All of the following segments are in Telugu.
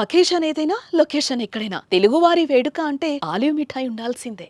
అకేషన్ ఏదైనా లొకేషన్ ఎక్కడైనా తెలుగువారి వేడుక అంటే ఆలివ్ మిఠాయి ఉండాల్సిందే.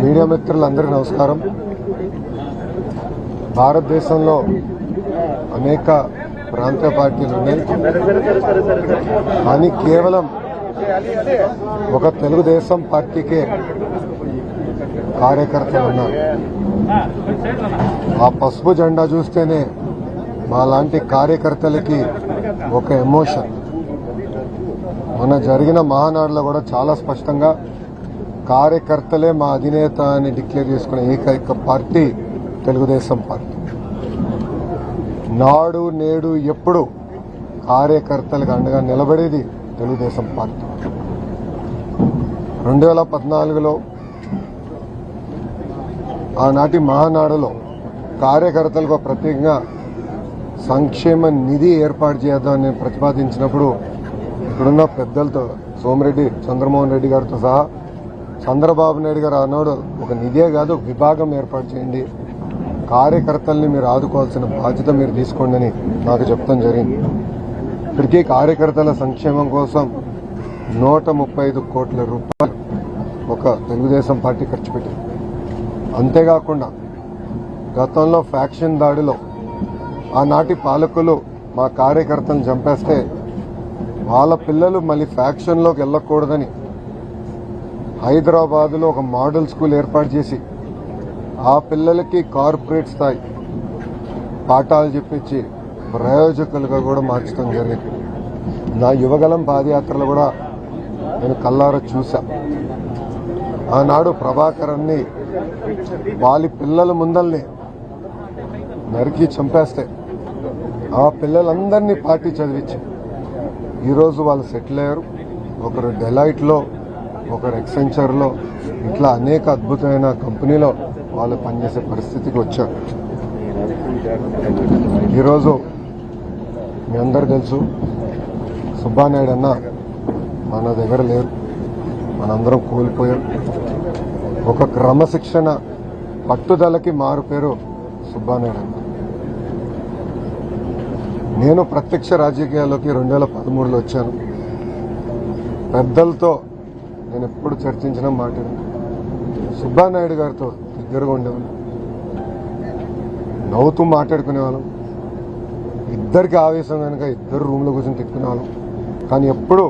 మీడియా మిత్రులందరికీ నమస్కారం. భారతదేశంలో అనేక ప్రాంతీయ పార్టీలు ఉన్నాయి, కానీ కేవలం ఒక తెలుగుదేశం పార్టీకే కార్యకర్తలు ఉన్నారు. ఆ పసుపు జెండా చూస్తేనే మా లాంటి కార్యకర్తలకి ఒక ఎమోషన్. మొన్న జరిగిన మహానాడులో కూడా చాలా స్పష్టంగా కార్యకర్తలే మా అధినేత అని డిక్లేర్ చేసుకునే ఏకైక పార్టీ తెలుగుదేశం పార్టీ. నాడు నేడు ఎప్పుడు కార్యకర్తలకు అండగా నిలబడేది తెలుగుదేశం పార్టీ. 2014లో ఆనాటి మహానాడులో కార్యకర్తలకు ప్రత్యేకంగా సంక్షేమ నిధి ఏర్పాటు చేద్దామని ప్రతిపాదించినప్పుడు ఇక్కడున్న పెద్దలతో సోమిరెడ్డి చంద్రమోహన్ రెడ్డి గారితో సహా చంద్రబాబు నాయుడు గారు అన్నాడు, ఒక నిధే కాదు, ఒక విభాగం ఏర్పాటు చేయండి, కార్యకర్తల్ని మీరు ఆదుకోవాల్సిన బాధ్యత మీరు తీసుకోండి అని నాకు చెప్తాం జరిగింది. ఇప్పటికీ కార్యకర్తల సంక్షేమం కోసం 135 కోట్ల రూపాయలు ఒక తెలుగుదేశం పార్టీ ఖర్చు పెట్టింది. అంతేకాకుండా గతంలో ఫ్యాక్షన్ దాడిలో ఆనాటి పాలకులు మా కార్యకర్తలను చంపేస్తే వాళ్ళ పిల్లలు మళ్ళీ ఫ్యాక్షన్లోకి వెళ్ళకూడదని హైదరాబాదులో ఒక మోడల్ స్కూల్ ఏర్పాటు చేసి ఆ పిల్లలకి కార్పొరేట్ స్థాయి పాఠాలు చెప్పించి ప్రయోజకులుగా కూడా మార్చడం జరిగింది. నా యువగలం పాదయాత్రలో కూడా నేను కల్లారా చూసా. ఆనాడు ప్రభాకరన్ని వాళ్ళ పిల్లల ముందల్ని నరికి చంపేస్తే ఆ పిల్లలందరినీ పార్టీ చదివించి ఈరోజు వాళ్ళు సెటిల్ అయ్యారు. ఒకరు డెలైట్లో, ఒకరు ఎక్సెంచర్లో, ఇట్లా అనేక అద్భుతమైన కంపెనీలో వాళ్ళు పనిచేసే పరిస్థితికి వచ్చారు. ఈరోజు మీ అందరు తెలుసు, సుబ్బానాయుడు అన్న మన దగ్గర లేరు, మనందరం కోల్పోయాం. ఒక క్రమశిక్షణ పట్టుదలకి మారు పేరు సుబ్బానాయుడు అన్న. నేను ప్రత్యక్ష రాజకీయాల్లోకి 2013లో వచ్చాను. పెద్దలతో నేను ఎప్పుడు చర్చించిన మాట సుబ్బానాయుడు గారితో దగ్గరగా ఉండేవాళ్ళం, నవ్వుతూ మాట్లాడుకునేవాళ్ళం. ఇద్దరికి ఆవేశం కనుక ఇద్దరు రూమ్లో కూర్చొని తిట్టుకునేవాళ్ళం. కానీ ఎప్పుడు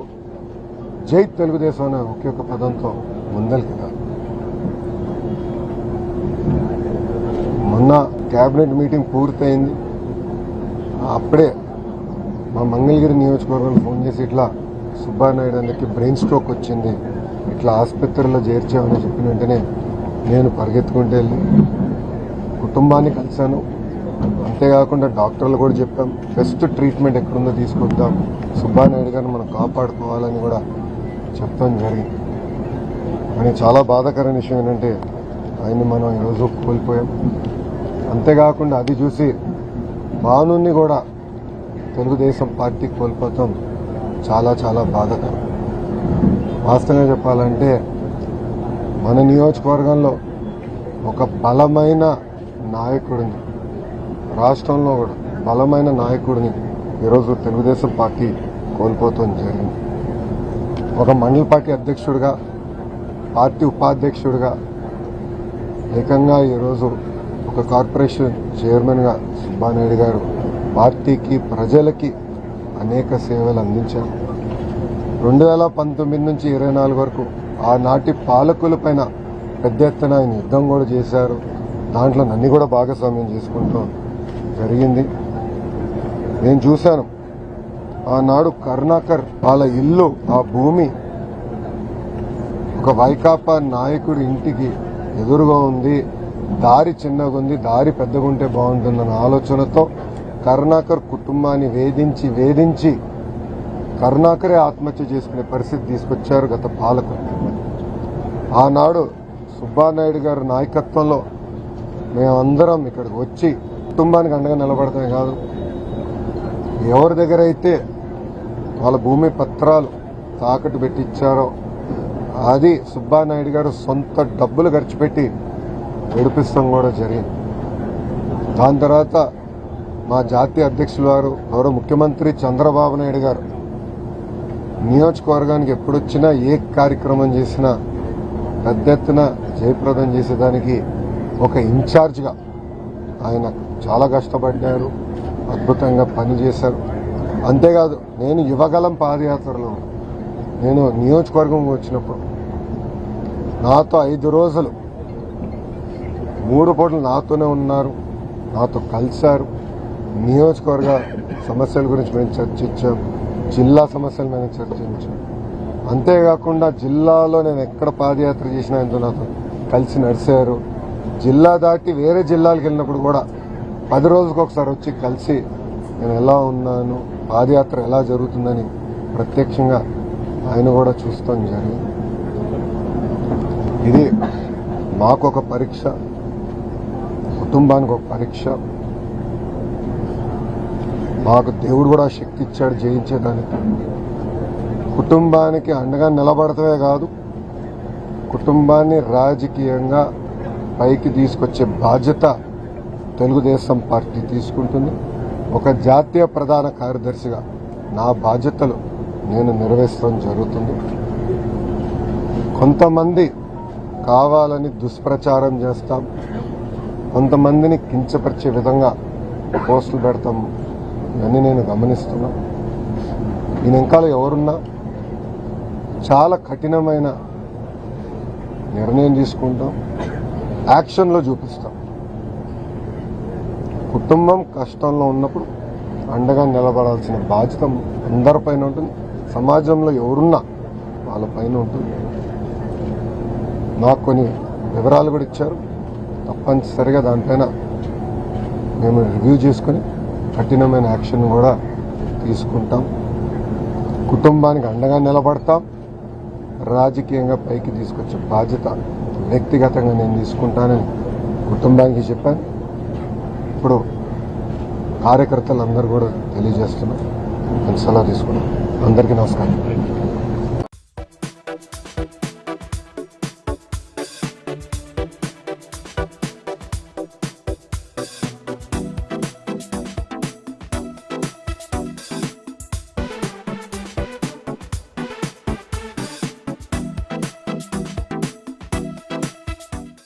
జై తెలుగుదేశం అనే ఒకే ఒక పదంతో ముందరికి కాదు. మొన్న క్యాబినెట్ మీటింగ్ పూర్తయింది. అప్పుడే మా మంగళగిరి నియోజకవర్గంలో ఫోన్ చేసి ఇట్లా సుబ్బానాయుడు అన్నకి బ్రెయిన్ స్ట్రోక్ వచ్చింది, ఇట్లా ఆసుపత్రిలో చేర్చామని చెప్పిన వెంటనే నేను పరిగెత్తుకుంటూ వెళ్ళి కుటుంబాన్ని కలిశాను. అంతేకాకుండా డాక్టర్లు కూడా చెప్పాం, బెస్ట్ ట్రీట్మెంట్ ఎక్కడుందో తీసుకొద్దాం, సుబ్బానాయుడు గారిని మనం కాపాడుకోవాలని కూడా చెప్తాం జరిగింది. కానీ చాలా బాధాకరమైన విషయం ఏంటంటే ఆయన్ని మనం ఈరోజు కోల్పోయాం. అంతేకాకుండా అది చూసి భానుని కూడా తెలుగుదేశం పార్టీ కోల్పోతాం చాలా చాలా బాధాకరం. వాస్తవంగా చెప్పాలంటే మన నియోజకవర్గంలో ఒక బలమైన నాయకుడిని, రాష్ట్రంలో కూడా బలమైన నాయకుడిని ఈరోజు తెలుగుదేశం పార్టీ కోల్పోతాం జరిగింది. ఒక మండల పార్టీ అధ్యక్షుడిగా, పార్టీ ఉపాధ్యక్షుడిగా, ఏకంగా ఈరోజు ఒక కార్పొరేషన్ చైర్మన్గా సుబ్బానాయుడు గారు పార్టీకి, ప్రజలకి అనేక సేవలు అందించారు. 2019 నుంచి 24 వరకు ఆనాటి పాలకుల పైన పెద్ద ఎత్తున ఆయన యుద్ధం కూడా చేశారు. దాంట్లో నన్ను కూడా భాగస్వామ్యం చేసుకుంటూ జరిగింది. నేను చూశాను ఆనాడు కరుణాకర్ వాళ్ళ ఇల్లు, ఆ భూమి ఒక వైకాపా నాయకుడి ఇంటికి ఎదురుగా ఉంది, దారి చిన్నగా ఉంది, దారి పెద్దగా ఉంటే బాగుంటుందన్న ఆలోచనతో కరుణాకర్ కుటుంబాన్ని వేధించి కరుణాకరే ఆత్మహత్య చేసుకునే పరిస్థితి తీసుకొచ్చారు గత పాలకులు. ఆనాడు సుబ్బానాయుడు గారి నాయకత్వంలో మేమందరం ఇక్కడికి వచ్చి కుటుంబానికి అండగా నిలబడతామే కాదు, ఎవరి దగ్గర అయితే వాళ్ళ భూమి పత్రాలు తాకట్టు పెట్టించారో అది సుబ్బానాయుడు గారు సొంత డబ్బులు ఖర్చు పెట్టి విడిపిస్తాం కూడా జరిగింది. దాని తర్వాత మా జాతీయ అధ్యక్షులు వారు, గౌరవ ముఖ్యమంత్రి చంద్రబాబు నాయుడు గారు నియోజకవర్గానికి ఎప్పుడొచ్చినా ఏ కార్యక్రమం చేసినా పెద్ద ఎత్తున జయప్రదం చేసేదానికి ఒక ఇన్ఛార్జ్గా ఆయన చాలా కష్టపడ్డారు, అద్భుతంగా పనిచేశారు. అంతేకాదు నేను యువగలం పాదయాత్రలో నేను నియోజకవర్గం వచ్చినప్పుడు నాతో 5 రోజులు 3 పూటలు నాతోనే ఉన్నారు, నాతో కలిశారు. నియోజకవర్గ సమస్యల గురించి మేము చర్చించాం, జిల్లా సమస్యల మీద చర్చించాం. అంతేకాకుండా జిల్లాలో నేను ఎక్కడ పాదయాత్ర చేసినా ఎంతో నాతో కలిసి నడిచారు. జిల్లా దాటి వేరే జిల్లాలకు వెళ్ళినప్పుడు కూడా 10 రోజులకు ఒకసారి వచ్చి కలిసి నేను ఎలా ఉన్నాను, పాదయాత్ర ఎలా జరుగుతుందని ప్రత్యక్షంగా ఆయన కూడా చూస్తాం జరిగింది. ఇది మాకు ఒక పరీక్ష, కుటుంబానికి ఒక పరీక్ష. మాకు దేవుడు కూడా శక్తి ఇచ్చాడు జయించేదానికి. కుటుంబానికి అండగా నిలబడతమే కాదు, కుటుంబాన్ని రాజకీయంగా పైకి తీసుకొచ్చే బాధ్యత తెలుగుదేశం పార్టీ తీసుకుంటుంది. ఒక జాతీయ ప్రధాన కార్యదర్శిగా నా బాధ్యతలు నేను నెరవేర్చడం జరుగుతుంది. కొంతమంది కావాలని దుష్ప్రచారం చేస్తాం, కొంతమందిని కించపరిచే విధంగా పోస్టులు పెడతాం. ఇవన్నీ నేను గమనిస్తున్నా. దీని వెనకాల ఎవరున్నా చాలా కఠినమైన నిర్ణయం తీసుకుంటాం, యాక్షన్లో చూపిస్తాం. కుటుంబం కష్టంలో ఉన్నప్పుడు అండగా నిలబడాల్సిన బాధ్యత అందరిపైన ఉంటుంది. సమాజంలో ఎవరున్నా వాళ్ళపైన ఉంటుంది. నాకు కొన్ని వివరాలు కూడా ఇచ్చారు. తప్పనిసరిగా దానిపైన మేము రివ్యూ చేసుకుని కఠినమైన యాక్షన్ కూడా తీసుకుంటాం. కుటుంబానికి అండగా నిలబడతాం. రాజకీయంగా పైకి తీసుకొచ్చే బాధ్యత వ్యక్తిగతంగా నేను తీసుకుంటానని కుటుంబానికి చెప్పాను. ఇప్పుడు కార్యకర్తలందరూ కూడా తెలియజేస్తున్నారు. నేను సలహా తీసుకున్నాను. అందరికీ నమస్కారం.